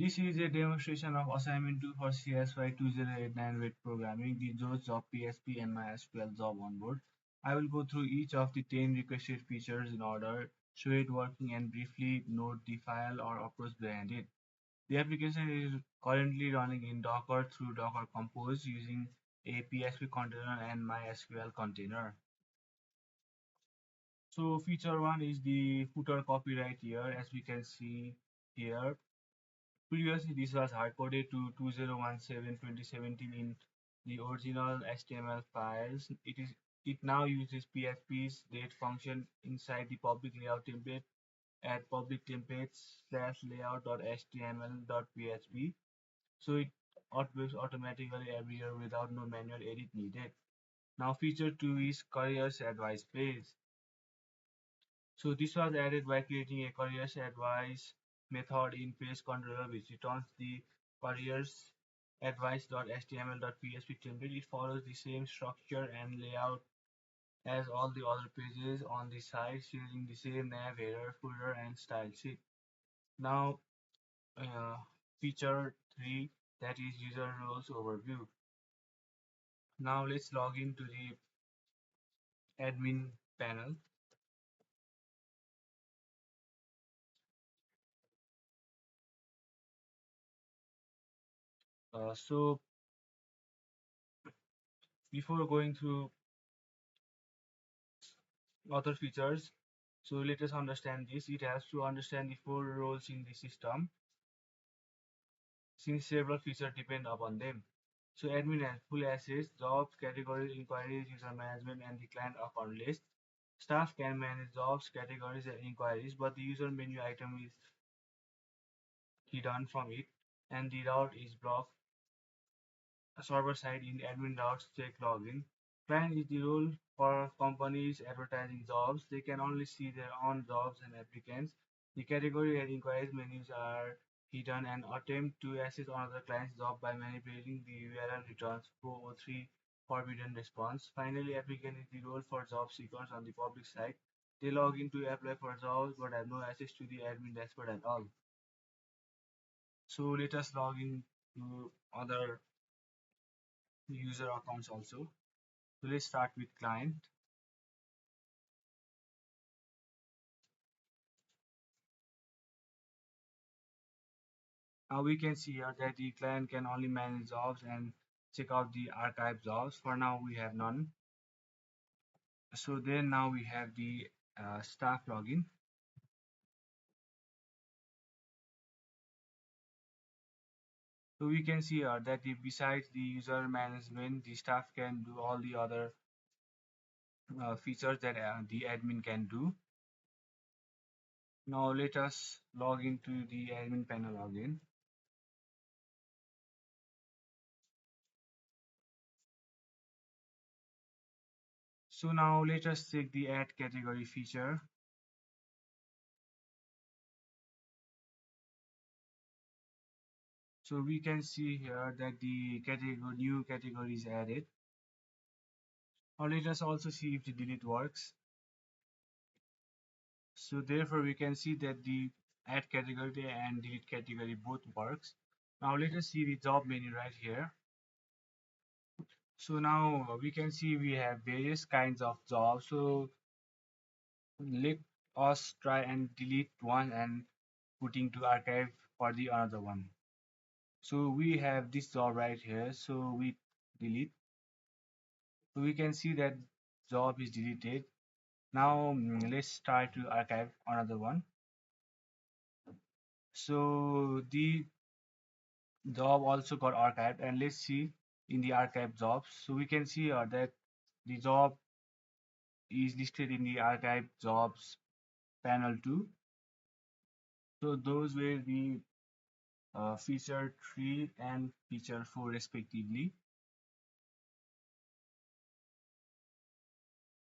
This is a demonstration of assignment 2 for CSY 2089 with programming, the JOS job PSP and MySQL job on board. I will go through each of the 10 requested features in order, show it working and briefly note the file or approach behind it. The application is currently running in Docker through Docker Compose using a PHP container and MySQL container. So feature 1 is the footer copyright here, as we can see here. Previously, this was hard-coded to 2017-2017 in the original HTML files. It now uses PHP's date function inside the public layout template at public templates slash layout.html.php. So it outputs automatically every year without no manual edit needed. Now feature 2 is careers advice page. So this was added by creating a careers advice method in page controller which returns the careers advice.html.php template. It follows the same structure and layout as all the other pages on the site, using the same nav, header, footer, and style sheet. Now, uh, feature 3, that is user roles overview. Now let's log into the admin panel. So before going through other features, so let us understand this. It helps to understand the four roles in the system since several features depend upon them. So admin has full access, jobs, categories, inquiries, user management, and the client account list. Staff can manage jobs, categories, and inquiries, but the user menu item is hidden from it, and the route is blocked server side in admin routes check login. Client is the role for companies advertising jobs. They can only see their own jobs and applicants. The category and inquiries menus are hidden and attempt to access another client's job by manipulating the URL returns 403 forbidden response. Finally, applicant is the role for job seekers on the public site. They log in to apply for jobs but have no access to the admin dashboard at all. So let us log in to other user accounts also. So let's start with client. Now we can see here that the client can only manage jobs and check out the archive jobs. For now, we have none. So then now we have the staff login. So we can see here that besides the user management, the staff can do all the other features that the admin can do. Now let us log into the admin panel again. So now let us check the add category feature. So we can see here that the new category is added. Now let us also see if the delete works. So therefore we can see that the add category and delete category both works. Now let us see the job menu right here. So now we can see we have various kinds of jobs. So let us try and delete one and put into archive for the another one. So we have this job right here. So we delete. So we can see that job is deleted. Now let's try to archive another one. So the job also got archived, and let's see in the archive jobs. So we can see that the job is listed in the archive jobs panel too. So those were the feature 3 and feature 4 respectively.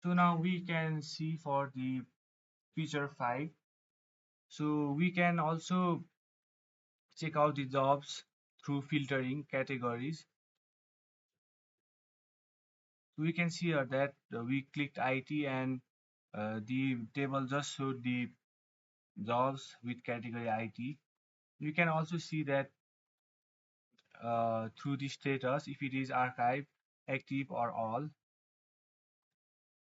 So now we can see for the feature 5. So we can also check out the jobs through filtering categories. So we can see that we clicked IT and the table just showed the jobs with category IT. You can also see that through the status, if it is archive, active, or all.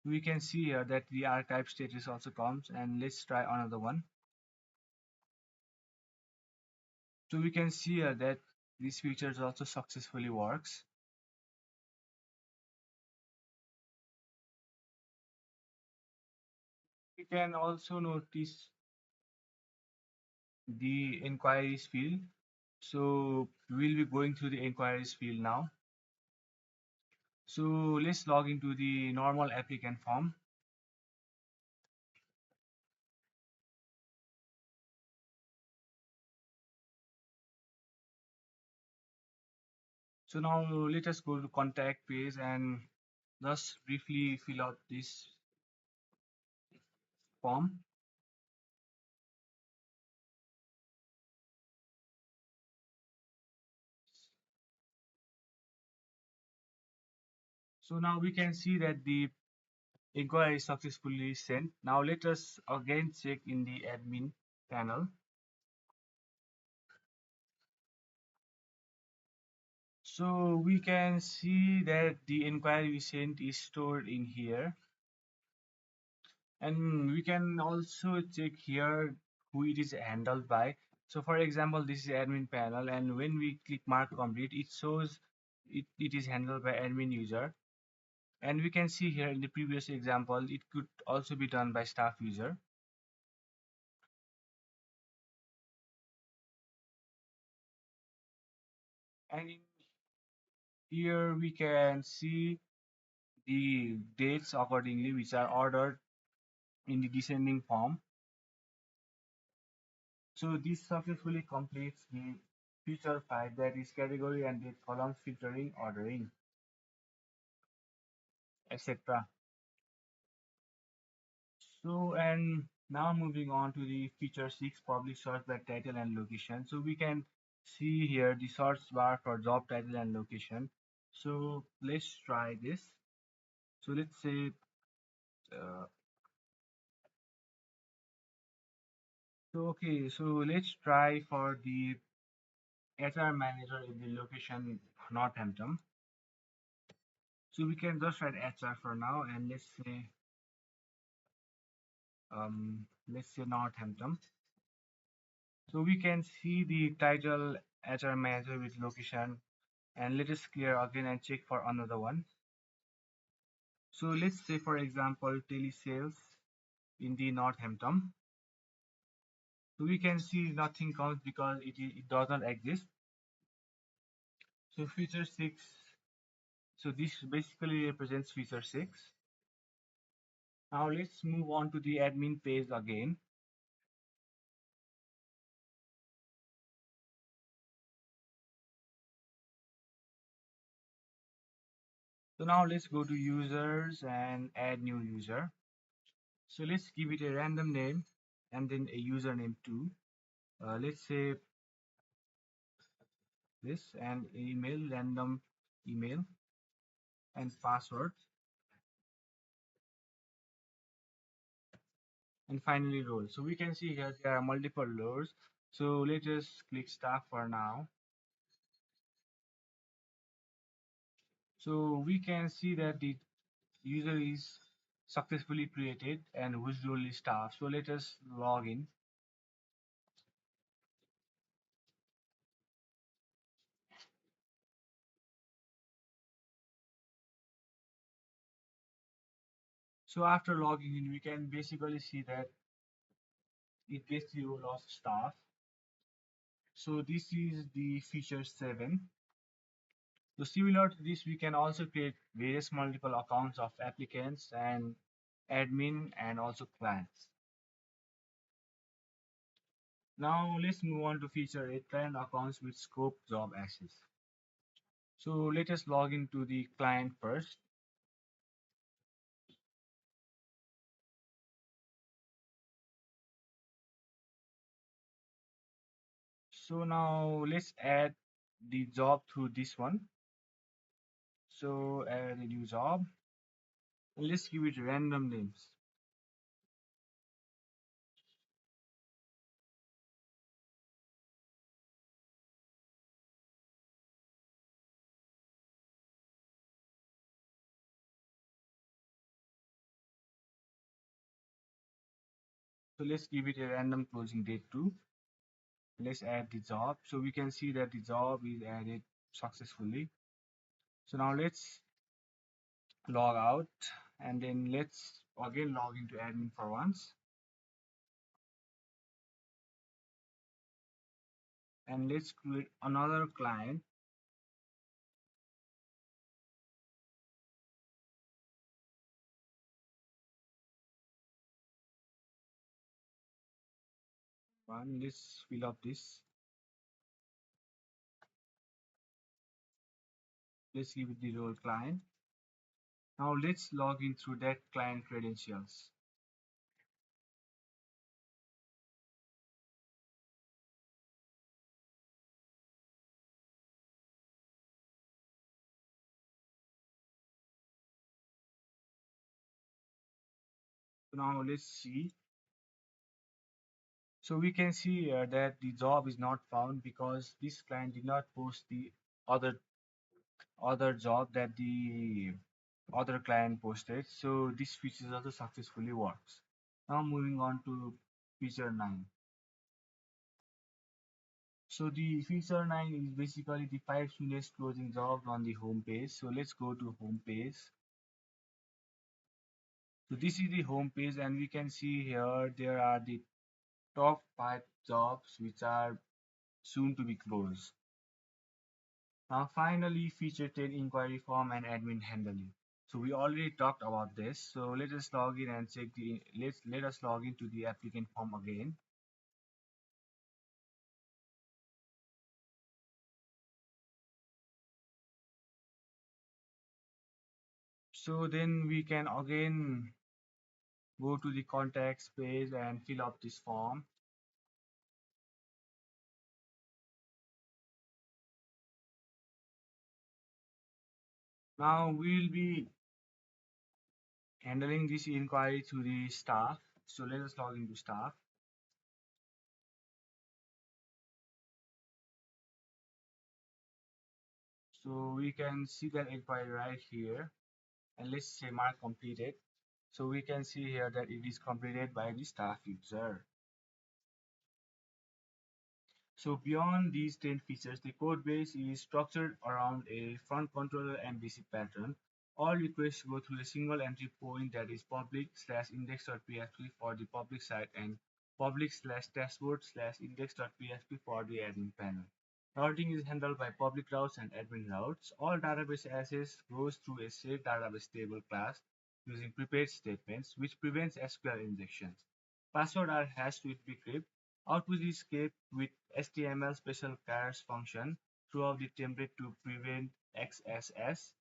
We can see here that the archive status also comes, and let's try another one. So we can see here that these features also successfully works. We can also notice the inquiries field. So we'll be going through the inquiries field now. So let's log into the normal applicant form. So now let us go to contact page and just briefly fill out this form. So now we can see that the inquiry is successfully sent. Now let us again check in the admin panel. So we can see that the inquiry we sent is stored in here. And we can also check here who it is handled by. So for example, this is admin panel, and when we click mark complete, it shows it is handled by admin user. And we can see here in the previous example, it could also be done by staff user. And in here we can see the dates accordingly, which are ordered in the descending form. So this successfully completes the feature 5, that is category and date columns filtering, ordering, etc. So, and now moving on to the feature 6, public search by title and location. So we can see here the search bar for job title and location. So let's try this. So let's say, uh, so let's try for the HR manager in the location Northampton. So we can just write HR for now, and let's say Northampton. So we can see the title HR manager with location, and let us clear again and check for another one. So let's say for example telesales in the Northampton. So we can see nothing comes because it does not exist. So feature 6, so this basically represents feature 6. Now let's move on to the admin page again. So now let's go to users and add new user. So let's give it a random name and then a username too. Let's say this, and email, random email, and password, and finally role. So we can see here there are multiple roles. So let us click staff for now. So we can see that the user is successfully created and whose role is staff. So let us log in. So after logging in, we can basically see that it gets the role of staff. So this is the feature 7. So similar to this, we can also create various multiple accounts of applicants and admin and also clients. Now let's move on to feature 8, client accounts with scope job access. So let us log into the client first. So now let's add the job through this one. So add a new job. And let's give it random names. So let's give it a random closing date too. Let's add the job. So we can see that the job is added successfully. So now let's log out and then let's again log into admin for once. And let's create another client. One, let's fill up this. Let's give it the role client. Now let's log in through that client credentials. So now let's see. So we can see here that the job is not found because this client did not post the other other job that the other client posted. So this feature also successfully works. Now moving on to feature 9. So the feature 9 is basically the 5 soonest closing jobs on the home page. So let's go to home page. So this is the home page and we can see here there are the top 5 jobs which are soon to be closed. Now finally feature 10 inquiry form and admin handling. So we already talked about this. So let us log in and check the let us log into the applicant form again. So then we can again go to the contacts page and fill up this form. Now we'll be handling this inquiry to the staff. So let us log into staff. So we can see that inquiry right here and let's say mark completed. So we can see here that it is completed by the staff user. So beyond these 10 features, the code base is structured around a front controller MVC pattern. All requests go through a single entry point that is public/index.php for the public side and public/dashboard/index.php for the admin panel. Routing is handled by public routes and admin routes. All database access goes through a shared database table class using prepaid statements, which prevents SQL injections. Passwords are hashed with bcrypt. Output is kept with HTML special chars function throughout the template to prevent XSS.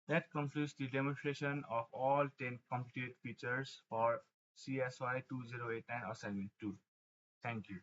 That concludes the demonstration of all 10 completed features for CSY 2089 assignment 2. Thank you.